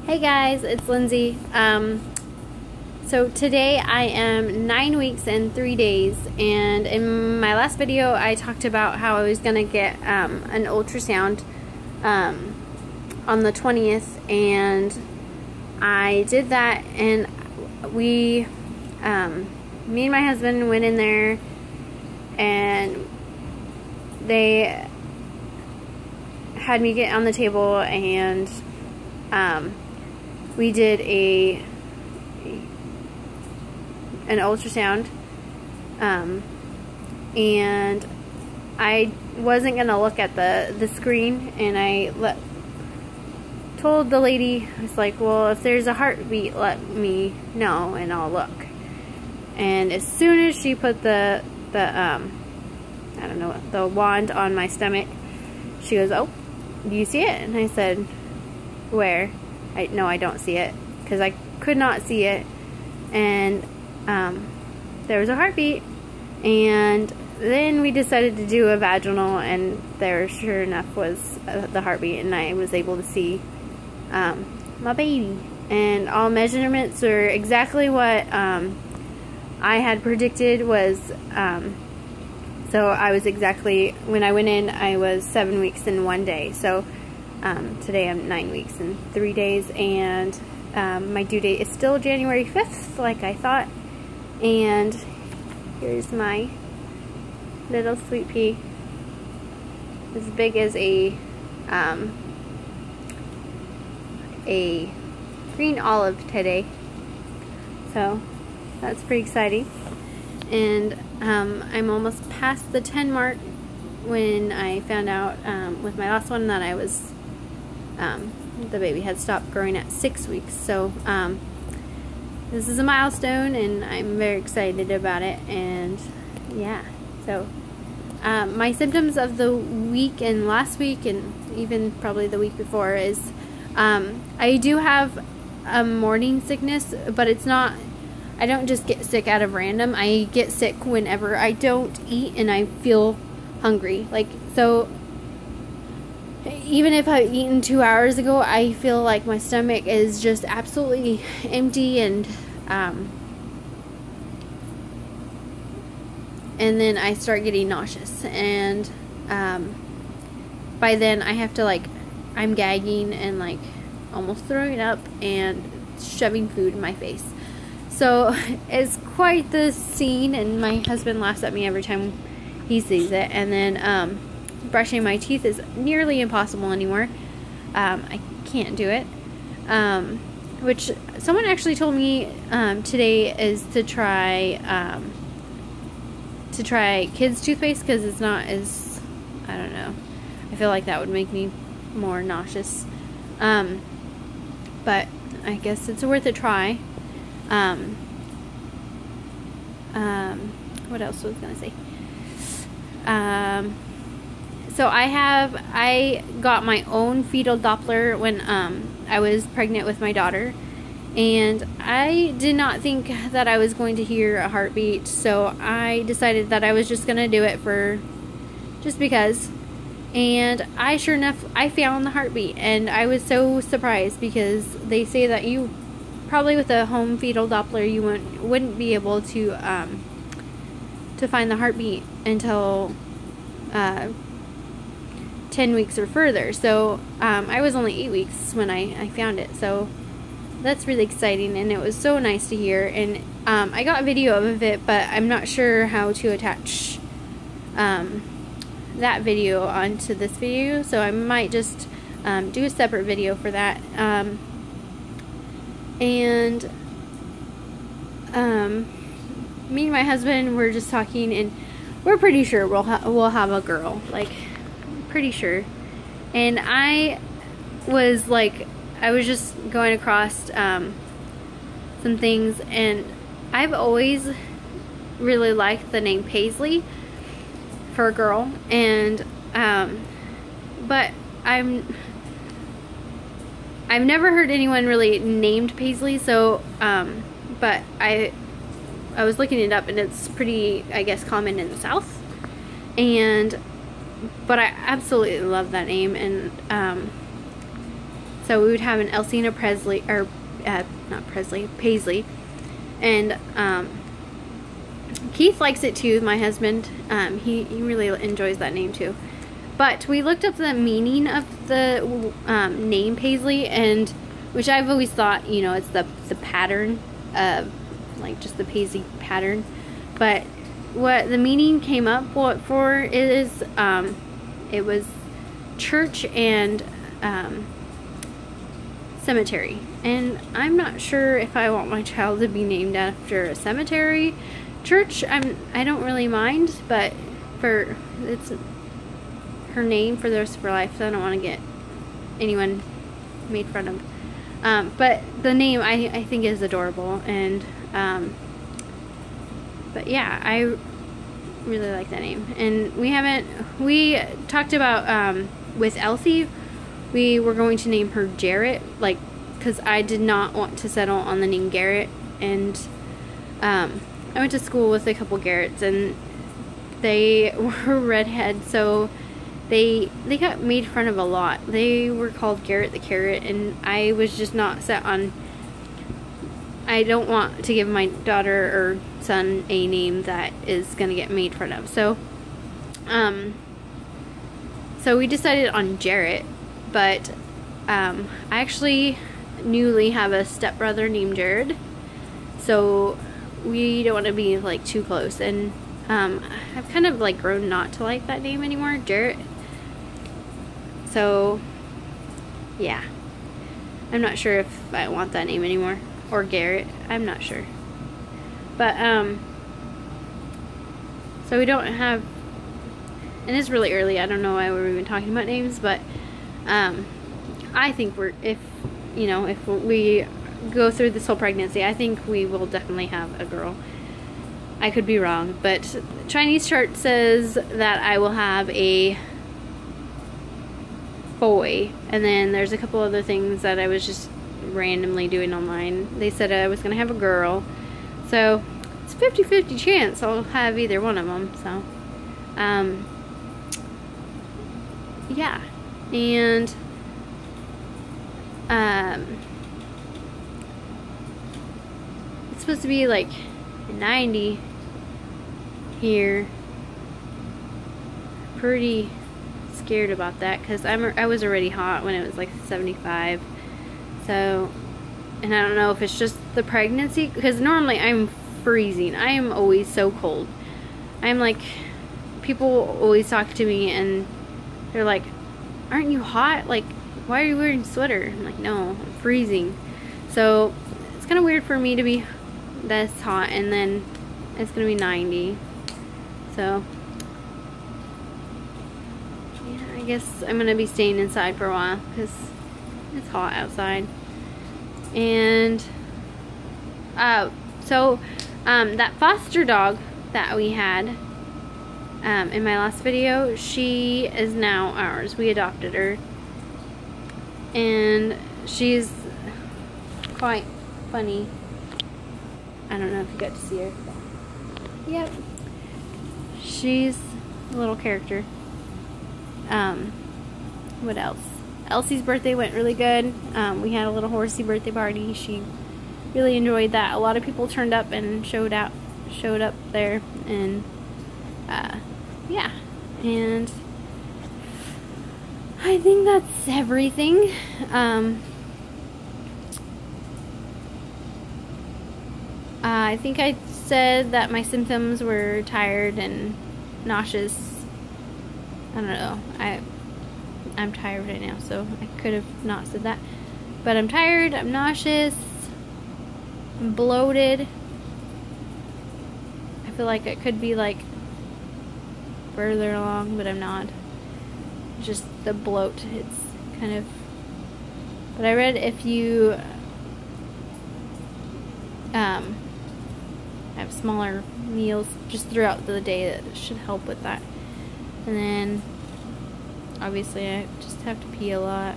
Hey guys, it's Lindsay. So today I am 9 weeks and 3 days, and in my last video I talked about how I was going to get an ultrasound on the 20th, and I did that, and me and my husband went in there, and they had me get on the table, and we did an ultrasound, and I wasn't gonna look at the screen, and I told the lady, I was like, well, if there's a heartbeat, let me know and I'll look. And as soon as she put the I don't know, the wand on my stomach, she goes, oh, do you see it? And I said, where? No, I don't see it, because I could not see it, and there was a heartbeat. And then we decided to do a vaginal, and there sure enough was the heartbeat, and I was able to see my baby, and all measurements are exactly what I had predicted was, so I was exactly, when I went in, I was 7 weeks and 1 day. So today I'm 9 weeks and 3 days, and my due date is still January 5th, like I thought. And here's my little sweet pea, as big as a green olive today. So that's pretty exciting. And I'm almost past the 10 mark when I found out with my last one that I was the baby had stopped growing at 6 weeks. So this is a milestone, and I'm very excited about it. And yeah, so my symptoms of the week and last week, and even probably the week before, is I do have a morning sickness, but it's not, I don't just get sick out of random. I get sick whenever I don't eat and I feel hungry. Like, so even if I've eaten 2 hours ago, I feel like my stomach is just absolutely empty, and then I start getting nauseous, and by then I have to, like, I'm gagging and like almost throwing up and shoving food in my face. So it's quite the scene, and my husband laughs at me every time he sees it. And then brushing my teeth is nearly impossible anymore. I can't do it. Which someone actually told me today is to try kids' toothpaste, because it's not as, I don't know, I feel like that would make me more nauseous. But I guess it's worth a try. What else was I gonna say? So I got my own fetal Doppler when I was pregnant with my daughter, and I did not think that I was going to hear a heartbeat, so I decided that I was just gonna do it just because. And sure enough, I found the heartbeat, and I was so surprised, because they say that you probably, with a home fetal Doppler, you wouldn't be able to find the heartbeat until 10 weeks or further. So I was only 8 weeks when I found it, so that's really exciting, and it was so nice to hear. And I got a video of it, but I'm not sure how to attach that video onto this video, so I might just do a separate video for that. And me and my husband were just talking, and we're pretty sure we'll have a girl, like, pretty sure. And I was just going across some things, and I've always really liked the name Paisley for a girl, and but I've never heard anyone really named Paisley. So but I was looking it up, and it's pretty, I guess, common in the South, but I absolutely love that name. And So we would have an Elsie and a Presley, or not Presley, Paisley. And Keith likes it too, my husband. He really enjoys that name too. But we looked up the meaning of the name Paisley, and which I've always thought, you know, it's the pattern of, like, just the Paisley pattern. But what the meaning came up for is, it was church and cemetery. And I'm not sure if I want my child to be named after a cemetery. Church, I don't really mind, but it's her name for the rest of her life, so I don't want to get anyone made fun of. But the name I think is adorable, and but yeah, I really like that name. And we talked about with Elsie, we were going to name her Jarrett, like, because I did not want to settle on the name Garrett. And I went to school with a couple Garretts, and they were redheads, so they got made fun of a lot. They were called Garrett the Carrot, and I was just not set on, I don't want to give my daughter or son a name that is going to get made fun of. So so we decided on Jarrett, but I actually newly have a stepbrother named Jared, so we don't want to be like too close. And I've kind of like grown not to like that name anymore, Jarrett. So yeah, I'm not sure if I want that name anymore, or Garrett, I'm not sure. But so we don't have, and it's really early, I don't know why we're even talking about names, but I think if we go through this whole pregnancy, I think we will definitely have a girl. I could be wrong, but Chinese chart says that I will have a boy, and then there's a couple other things that I was just randomly doing online. They said I was gonna have a girl, so it's 50-50 chance I'll have either one of them. So yeah, and it's supposed to be like 90 here. Pretty scared about that, because I was already hot when it was like 75. So, and I don't know if it's just the pregnancy, because normally I'm freezing. I am always so cold. I'm like, people always talk to me and they're like, aren't you hot? Like, why are you wearing a sweater? I'm like, no, I'm freezing. So it's kind of weird for me to be this hot and then it's gonna be 90. So yeah, I guess I'm gonna be staying inside for a while because it's hot outside. And so that foster dog that we had in my last video, she is now ours. We adopted her, and she's quite funny. I don't know if you got to see her. Yep, she's a little character. What else? Elsie's birthday went really good. We had a little horsey birthday party. She really enjoyed that. A lot of people turned up and showed up there, and yeah, and I think that's everything. I think I said that my symptoms were tired and nauseous. I don't know. I'm tired right now, so I could have not said that. But I'm tired, I'm nauseous, I'm bloated. I feel like it could be like further along, but I'm not. Just the bloat, it's kind of... But I read if you have smaller meals just throughout the day, that should help with that. And then obviously I just have to pee a lot.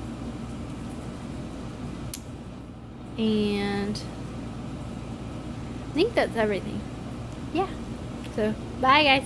And I think that's everything. Yeah. So bye guys.